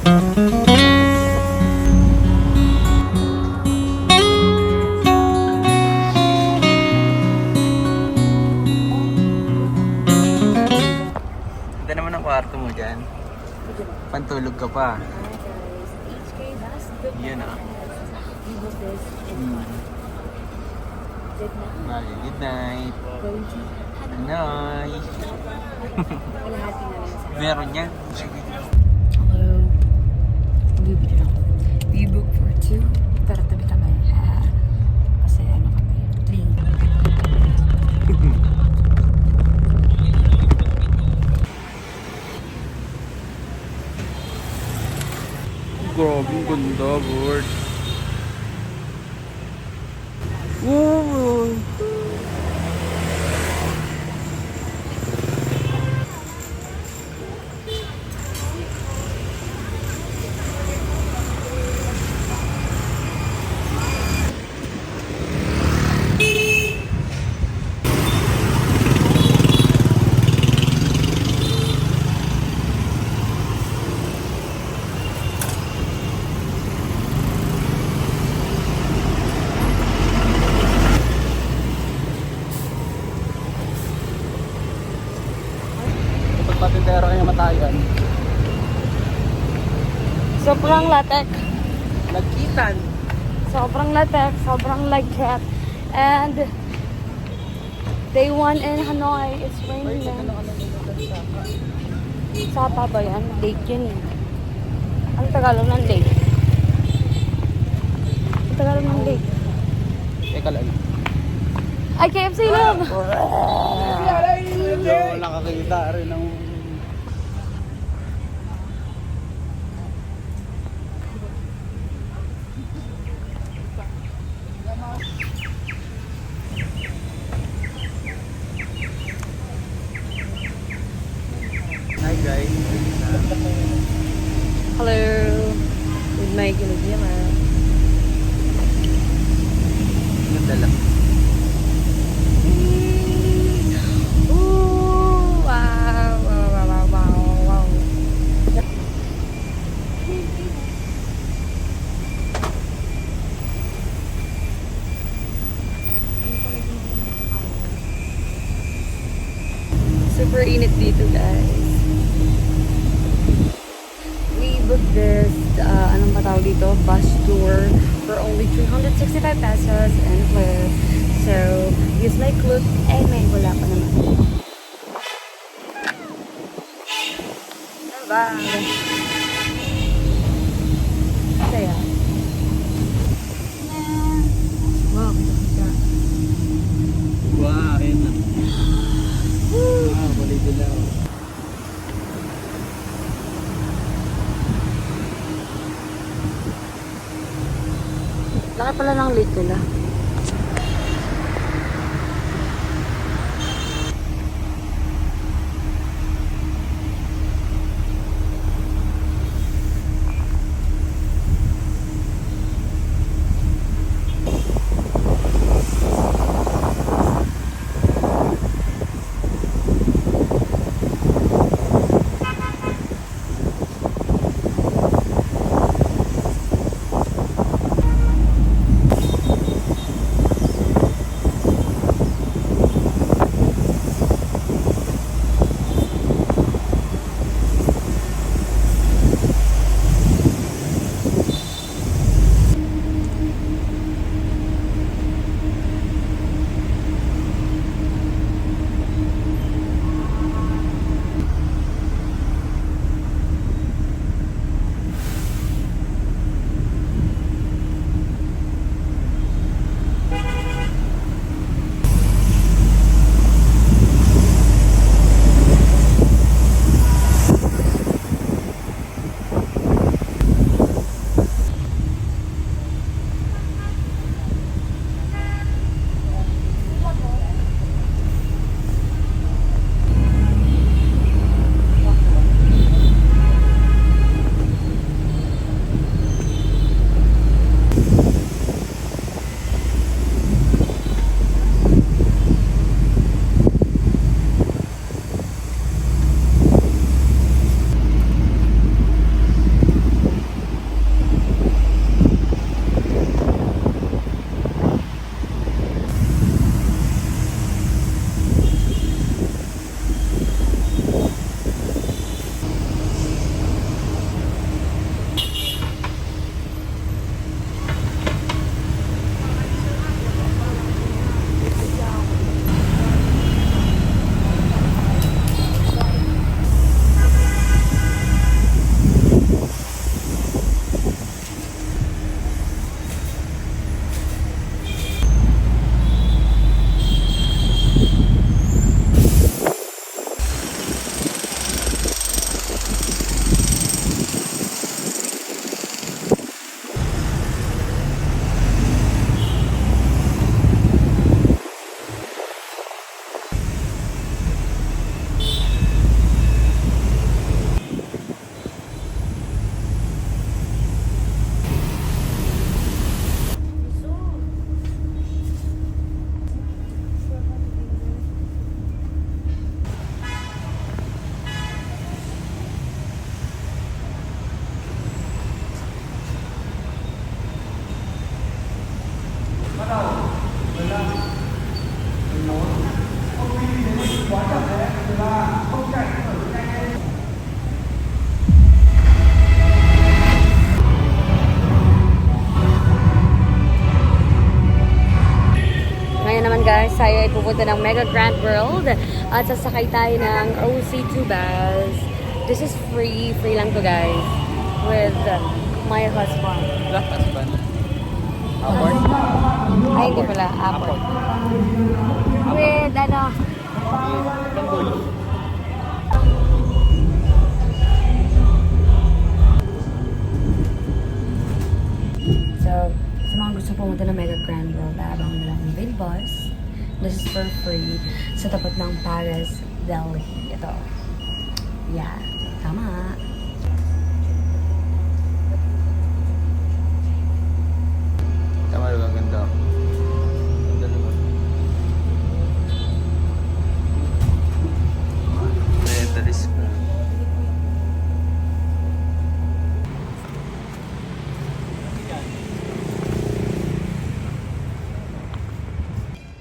Ito naman ang kwarto mo dyan. Pantulog ka pa. Yun ah. Good night. Hanay. Meron yan. Hello. Bibili lang. We book for 2. Pero tabi kami. Kasi ano kami. Clean. Grabe, ang ganda, Lord. Wow! Patintero kayo matayan. Sobrang latek. Nagkitan. Sobrang latek. Sobrang lagkat. And day 1 in Hanoi. It's raining na. Sapa ba yan? Lake yun eh. Ang Tagalog ng lake. Ang Tagalog ng lake. Teka lang. Ay, KFC lang! Nakakita rin ng... Hi guys. Hello! With my ginagima. Ganda lang. Ooh! Wow! Wow! Wow! Wow! Wow! Super init dito, guys. We booked this, anong ba tawag dito? Bus tour for only 365 pesos and plus. So, use my cloak. Eh, may wala pa naman. Diba? Saya. Wow, kita. Wow, ayun na. Wow, balik din ako. Laki pala ng lake nila. pupunta ng Mega Grand World at sasakay tayo ng OC2 bus. This is free. Free lang to guys. With my husband. Black husband. Award? Ay, hindi pala. Apple. With ano? So, sa mga gusto pumunta ng Mega Grand World, abang nila ng Big Bus. This is for free sa tapat ng Paris, Delhi. Ito. Yeah. Tama. Tama rin, ang ganda. Ganda naman. Mentalist ko.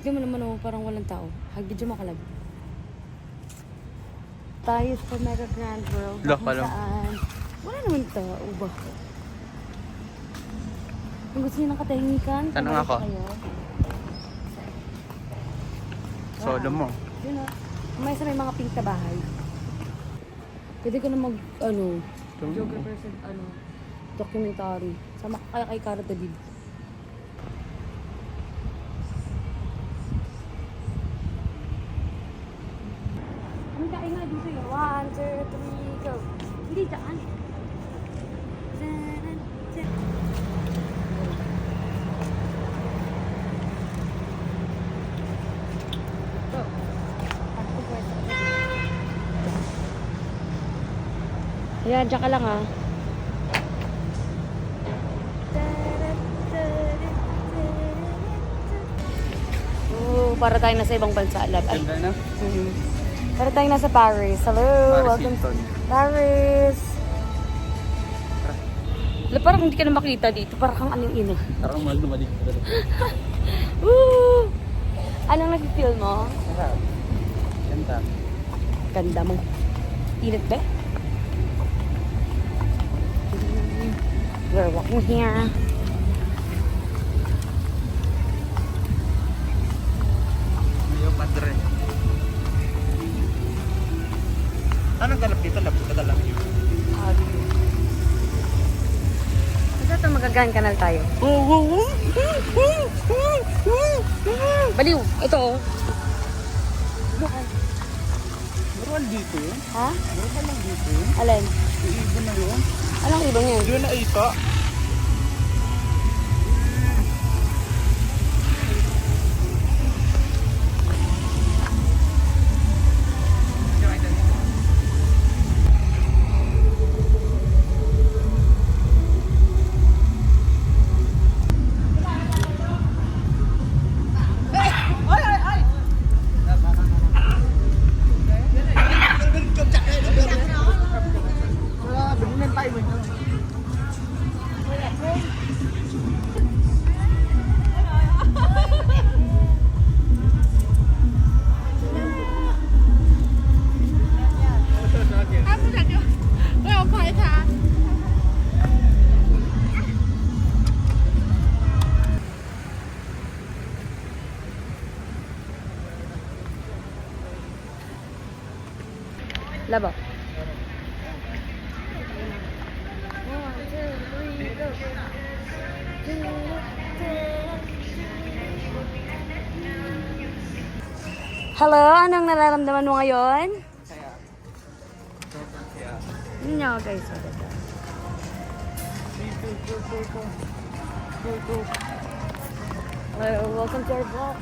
Hindi mo naman ako parang walang tao. Hag-video mo kalag. Tayo sa Mega Grand World. Look, kung alam. saan. Wala naman tao ba? Kung gusto niyo ng katahimikan, Tanong samahan ako. kayo. Solo mo. Yun o. May sa may mga pink na bahay. Pwede ko na mag, geographer sa, documentary. Sama ka kaya kay Cara David. Ang dahil nga dito yun. 1, 2, 3, go. Hindi daan. Go. Ayan, dyan ka lang ah. Para tayo nasa ibang bansa. Lab. Ay. Ganda na. Para tayo nasa Paris. Hello, welcome to Paris. Parang hindi ka na makita dito. Parang kang anong ina. Parang mahal na malik. Woo! Anong nag-feel mo? Sarap. Ganda. Ganda mo. Init ba? We're walking here. Mayo Padre. Anong galap dito? Lapit ka lang yun. Basta ito magagaan kanal tayo. Baliw! Ito oh. Meron dito yun? Ha? Meron lang dito yun? Alin? Iibon na yun? Anong ibang yun? Yun na ika. Labo. Hello, anong nararamdaman mo ngayon? Kaya. Sobrang kaya. Yun nga guys. Welcome to our vlog.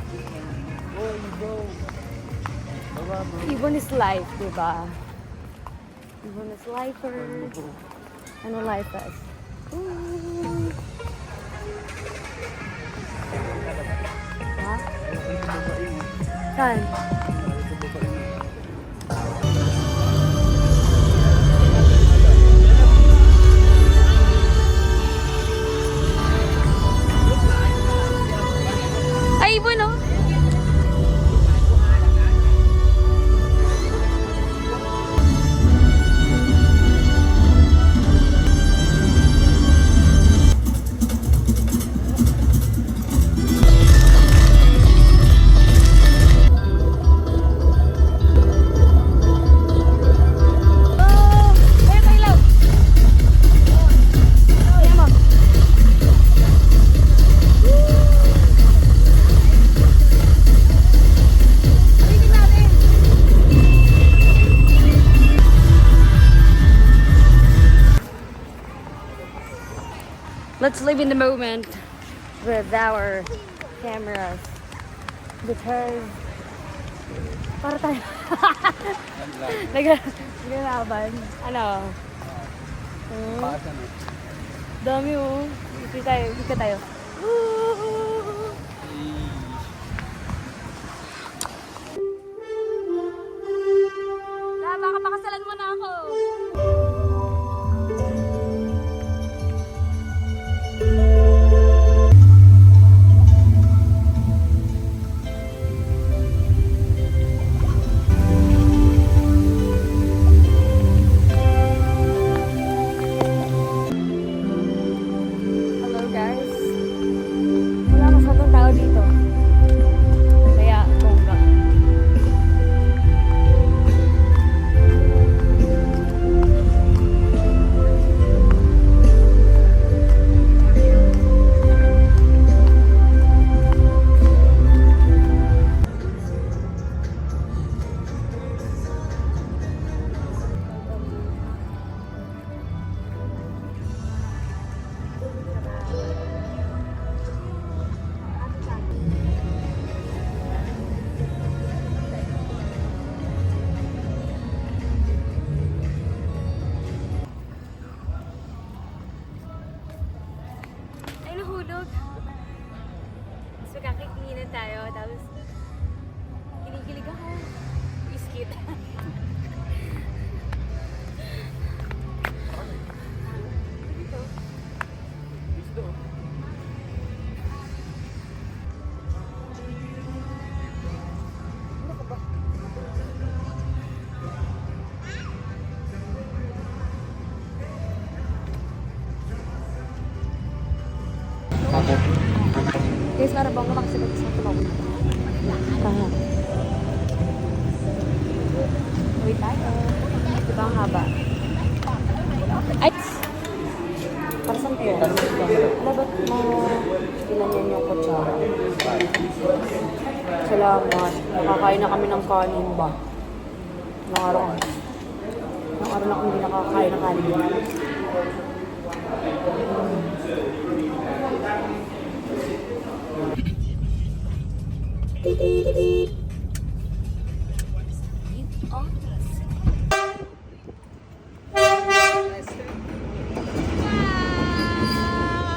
Ibon is life, diba? Ibon is lifer. Ano life is? Ha? Saan? Ay, ibon oh! Let's live in the moment with our cameras. Because para tayo naglalaban. Ano? Dami oh. Ika tayo. Baka pakasalan mo na ako. Hello guys. Wala masyadong tao dito. Kaya bongga. Ay, nahulog. So, kakikininan tayo. Tapos, kinikilig ako. Iskit. Dito. Ano ka ba? Guys, para bang makasilag sa tulog. Tanga. Wait tayo. Diba ang haba? Ay! Para saan kayo? Dapat mo ilan yung kutsara. Salamat. Nakakain na kami ng kanin ba? Ilang araw na kami hindi nakakain ng kanin.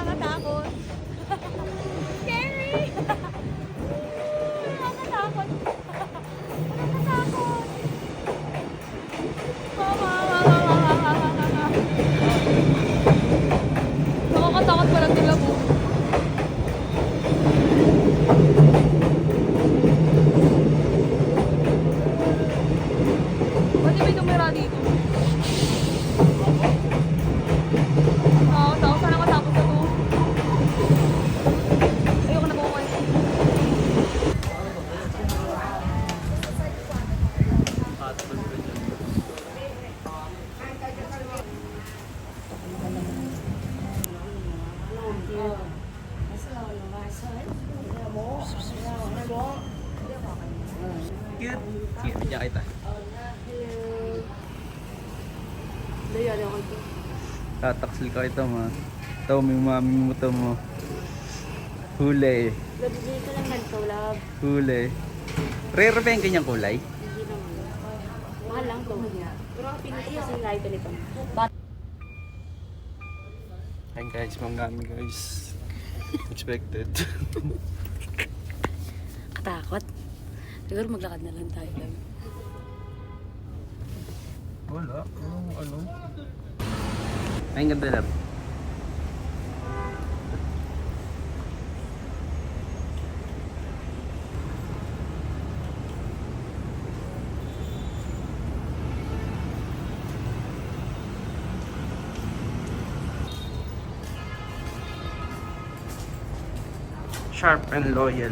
Nakakatakot. Scary. Nakakatakot. Nakakatakot. Nakakatakot pala nila po. Ba't may kamera dito? Oo, sana matapos na to. Ayoko na bumay. Cute. Cute. Diyan kita. Tataksil ka ito ma. Ito may mami mo ito mo. Huli. Gabigay ko lang ganito, love. Huli. Rare ba yung ganyang kulay? Hindi naman. Mahal lang to. Pero ang pinito kasi yung light nito. Ayun guys, manggami guys. Expected. Katakot. Siguro maglakad na lang tayo lang. Wala. Ano? Ay, ang ganda lang. Sharp and loyal.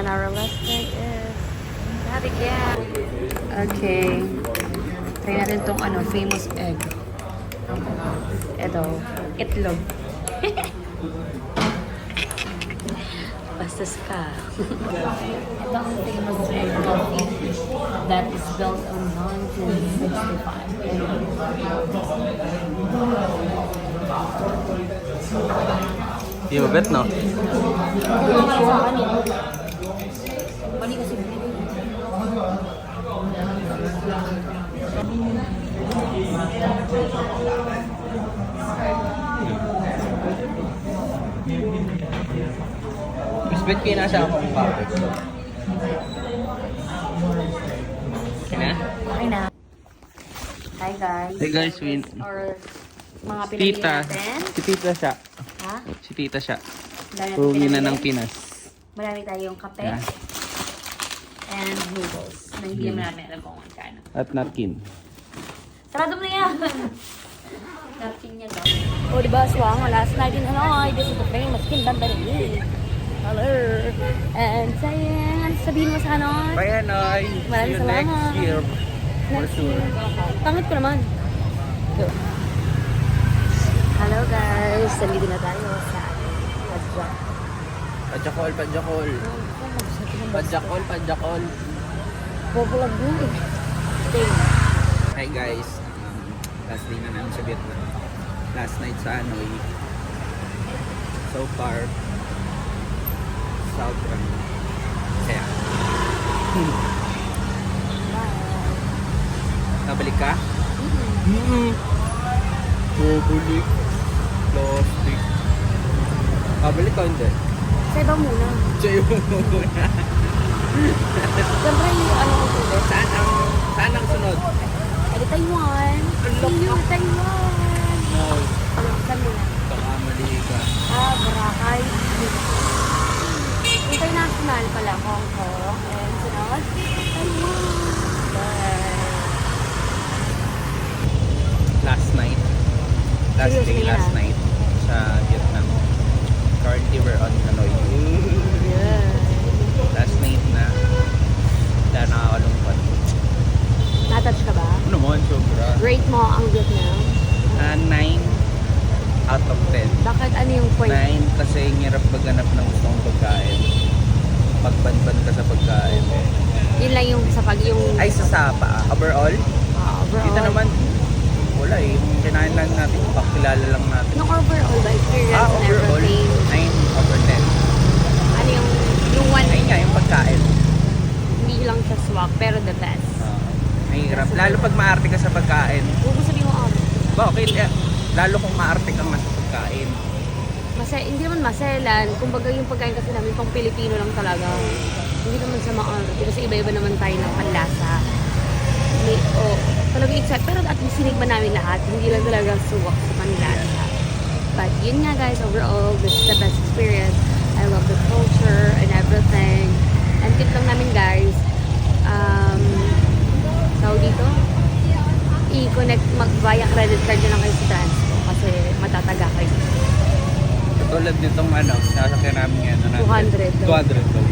And our last thing is that again. Okay. Try natin tong famous egg. Ito, itlog. Bastos ka. Ito ang famous egg coffee that is built on 1965. Di ba bet, no? Mali kasi Mas bet kayo nasa akong bakit. Okay na? okay na. Hi guys. Hey guys, win. Or mga pinili Tita. natin. Si Tita siya. Ha? Si Tita siya. Dahil natin Uwi na pinamili. ng Pinas. Marami tayong kape Yeah. and noodles na hindi naman namin alam kung magkano. At napkin. Sarado mo na yan! Napkin niya daw. Oh, diba, Swang? Last night in Hanoi, this is the famous Kindan Banini. Hello! And sayang, sabihin mo sa Hanoi. Bye, Hanoi. Maraming See you next salamat. year. For Next sure. year. Pangit ko naman. Go. Hello guys! Nandito na tayo sa Padjak. Padjakol, padjakol. Padjakol, padjakol. Bobolag mo eh. Stay. Hi guys. Last day na namin sa Vietnam. Last night sa Hanoi. So far, sobrang saya. Nabalik ka? Bubalik. Plastic. Pabalik ka hindi? Sa iba muna. Sa'yo muna. Siyempre yung ano ko ulit. Saan ang sunod? Ay, Taiwan. See you, Taiwan. No. Saan muna? Kakamali ka. Boracay. International pala, Hong Kong. And sunod, Taiwan. Bye. Last night. Last Seriously, day, last ah? night sa Vietnam. Currently we're on Hanoi. Yeah. Last night na. Kaya nakakalungkot. Natouch ka ba? Ano naman, sobra. Rate mo ang Vietnam. 9 out of 10. Bakit ano yung point? 9 kasi hirap maghanap ng gusto mong pagkain. Pagbanban ka sa pagkain. Yun lang yung sa pag yung Ay, sa Sapa. Overall, overall. dito naman, wala eh. Yung kinain lang natin, pakilala lang natin. Yung overall ba experience and Overall, everything? 9 over 10. Ano yung one, Ayun nga, yung pagkain. hindi lang siya swak, pero the best. Mahirap. Lalo pag maarte ka sa pagkain. Huwag mo sabihin mo, Bakit? Lalo kung maarte ka nga sa pagkain. hindi naman maselan. Kumbaga yung pagkain kasi namin pang Pilipino lang talaga. Hindi naman sa maarte. Kasi iba-iba naman tayo ng panlasa. Talaga exact. Pero at least sinikman namin lahat. Hindi lang talaga suwak sa panlasa. But yun nga guys, overall, this is the best experience. I love the culture and everything. And tip lang namin guys, tawag dito, i-connect, mag-via credit card nyo lang kayo sa Transco kasi matataga kayo. Katulad nitong ano, nasakyan namin ngayon. 200 daw. 200 daw.